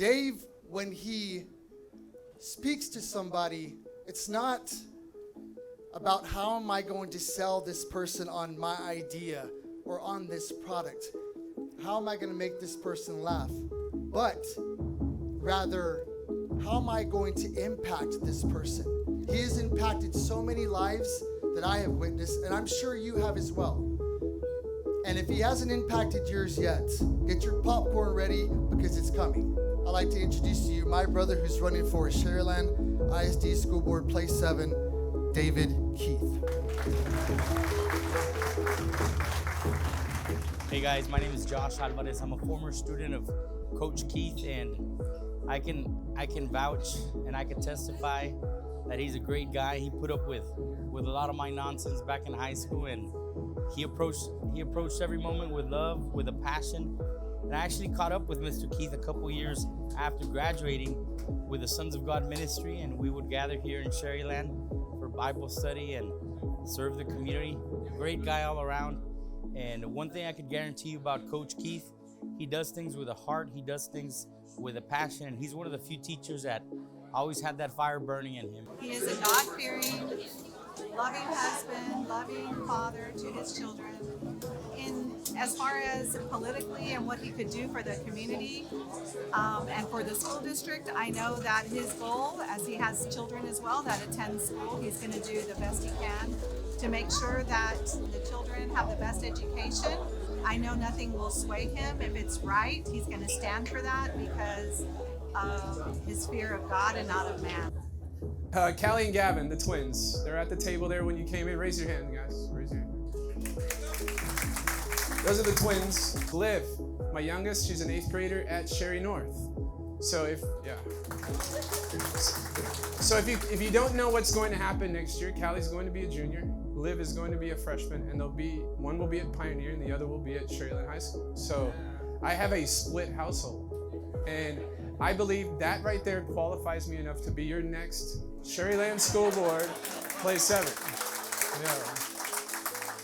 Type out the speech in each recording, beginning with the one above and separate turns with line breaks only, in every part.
Dave, when he speaks to somebody, it's not about how am I going to sell this person on my idea or on this product. How am I going to make this person laugh? But rather, how am I going to impact this person? He has impacted so many lives that I have witnessed, and I'm sure you have as well. And if he hasn't impacted yours yet, get your popcorn ready because it's coming. I'd like to introduce to you my brother who's running for Sherryland ISD School Board Place 7, David Keith.
Hey guys, my name is Josh Alvarez. I'm a former student of Coach Keith, and I can vouch and I can testify that he's a great guy. He put up with a lot of my nonsense back in high school, and he approached every moment with love, with a passion. And I actually caught up with Mr. Keith a couple years after graduating with the Sons of God ministry, and we would gather here in Sherryland for Bible study and serve the community. Great guy all around. And one thing I could guarantee you about Coach Keith, he does things with a heart, he does things with a passion, and he's one of the few teachers that always had that fire burning in him.
He is a God-fearing, loving husband, loving father to his children. As far as politically and what he could do for the community and for the school district, I know that his goal, as he has children as well that attend school, he's going to do the best he can to make sure that the children have the best education. I know nothing will sway him. If it's right, he's going to stand for that because of his fear of God and not of man.
Callie and Gavin, the twins, they're at the table there when you came in. Raise your hand, guys. Raise your hand. Those are the twins. Liv, my youngest, she's an 8th grader at Sherry North. So if you don't know what's going to happen next year, Callie's going to be a junior, Liv is going to be a freshman, and one will be at Pioneer and the other will be at Sherryland High School. So I have a split household, and I believe that right there qualifies me enough to be your next Sherryland School Board, Place 7. Yeah.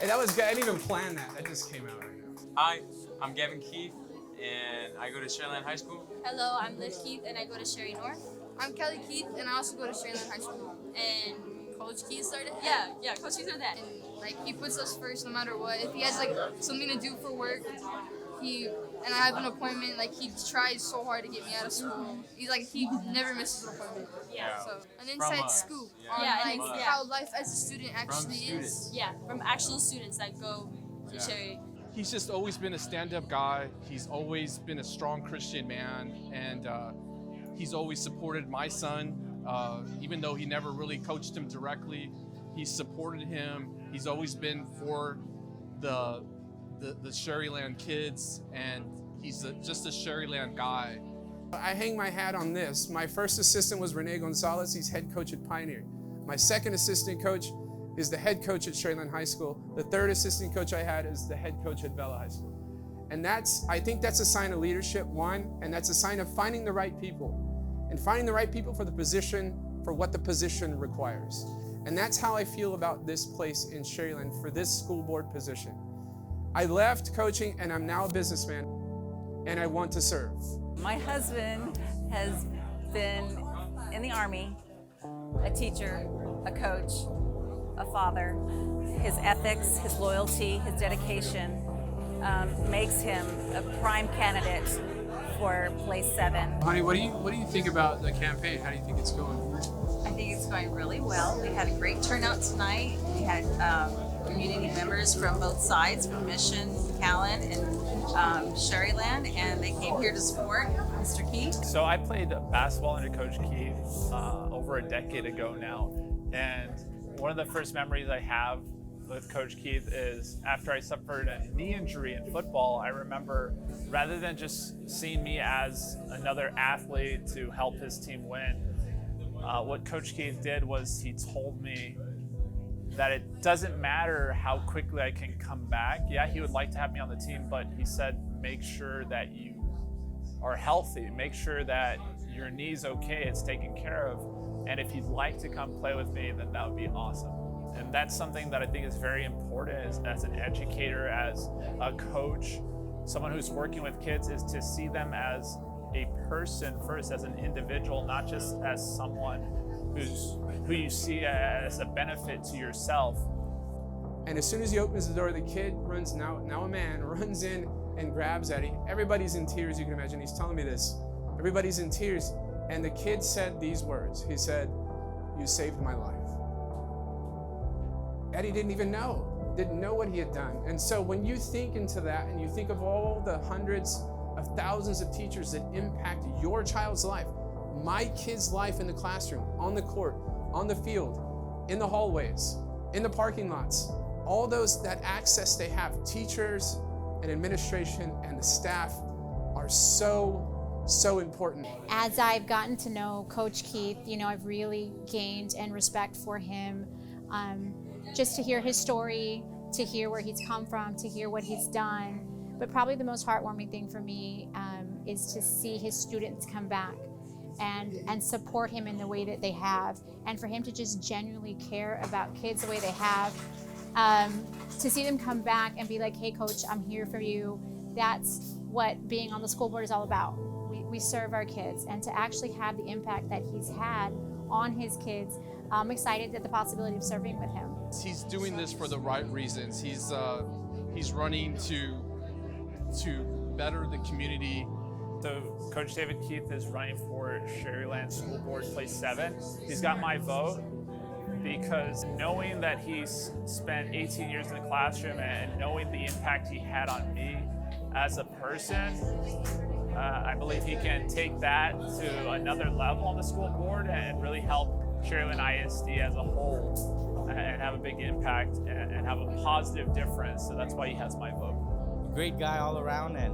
And that was good. I didn't even plan that. That just came out right now.
Hi, I'm Gavin Keith, and I go to Sherryland High School.
Hello, I'm Liv Keith, and I go to Sherry North. I'm Kelly Keith, and I also go to Sherryland High School. And Coach Keith started? Yeah, Coach Keith started that. And he puts us first no matter what. If he has something to do for work, and I have an appointment, he tries so hard to get me out of school. He never misses an appointment.
Yeah.
So an inside scoop on how life as a student actually is.
Yeah, from actual students that go to Sherry.
He's just always been a stand-up guy. He's always been a strong Christian man, and he's always supported my son, even though he never really coached him directly. He's supported him. He's always been for the Sherryland kids, and he's just a Sherryland guy.
I hang my hat on this. My first assistant was Rene Gonzalez. He's head coach at Pioneer. My second assistant coach is the head coach at Sherryland High School. The third assistant coach I had is the head coach at Vela High School. And I think that's a sign of leadership, one, and that's a sign of finding the right people. And finding the right people for the position, for what the position requires. And that's how I feel about this place in Sherryland for this school board position. I left coaching and I'm now a businessman, and I want to serve.
My husband has been in the Army, a teacher, a coach, a father. His ethics, his loyalty, his dedication makes him a prime candidate for Place 7.
Honey, what do you think about the campaign? How do you think it's going?
I think it's going really well. We had a great turnout tonight. We had community members from both sides, from Mission, Callan, and Sherryland, and they came here to support Mr. Keith.
So I played basketball under Coach Keith over a decade ago now, and one of the first memories I have with Coach Keith is after I suffered a knee injury in football. I remember, rather than just seeing me as another athlete to help his team win, what Coach Keith did was he told me that it doesn't matter how quickly I can come back. Yeah, he would like to have me on the team, but he said, make sure that you are healthy. Make sure that your knee's okay, it's taken care of. And if you'd like to come play with me, then that would be awesome. And that's something that I think is very important as an educator, as a coach, someone who's working with kids, is to see them as a person first, as an individual, not just as someone who you see as a benefit to yourself.
And as soon as he opens the door, the kid runs, now a man, runs in and grabs Eddie. Everybody's in tears, you can imagine. He's telling me this. Everybody's in tears. And the kid said these words. He said, "You saved my life." Eddie didn't know what he had done. And so when you think into that and you think of all the hundreds of thousands of teachers that impact your child's life, my kid's life in the classroom, on the court, on the field, in the hallways, in the parking lots, all those, that access they have, teachers and administration and the staff are so important.
As I've gotten to know Coach Keith, I've really gained in respect for him. Just to hear his story, to hear where he's come from, to hear what he's done. But probably the most heartwarming thing for me is to see his students come back and support him in the way that they have, and for him to just genuinely care about kids the way they have. To see them come back and be like, "Hey coach, I'm here for you." That's what being on the school board is all about. We serve our kids, and to actually have the impact that he's had on his kids, I'm excited at the possibility of serving with him.
He's doing this for the right reasons. He's running to better the community.
So Coach David Keith is running for Sharyland School Board Place 7. He's got my vote because knowing that he's spent 18 years in the classroom and knowing the impact he had on me as a person, I believe he can take that to another level on the school board and really help Sharyland ISD as a whole and have a big impact and have a positive difference. So that's why he has my vote.
Great guy all around, and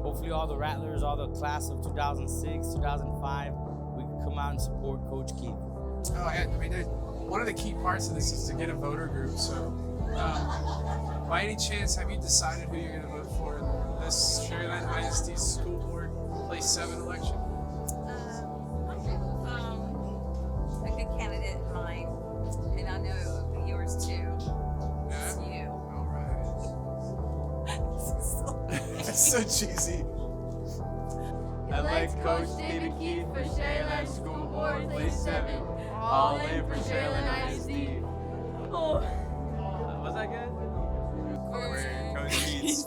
hopefully all the Rattlers, all the class of 2006, 2005, we can come out and support Coach Keith.
Oh, yeah. I mean, one of the key parts of this is to get a voter group. So, by any chance, have you decided who you're going to vote for in this Sharyland ISD School Board Place 7 election?
A good candidate in mind, and I know it will be yours too.
Yeah?
It's you.
All right. That's so cheesy.
Elect Coach David Keith for Sharyland School Board Place 7. All in for Sharyland ISD. Oh.
Was that good?
Coach
Keith.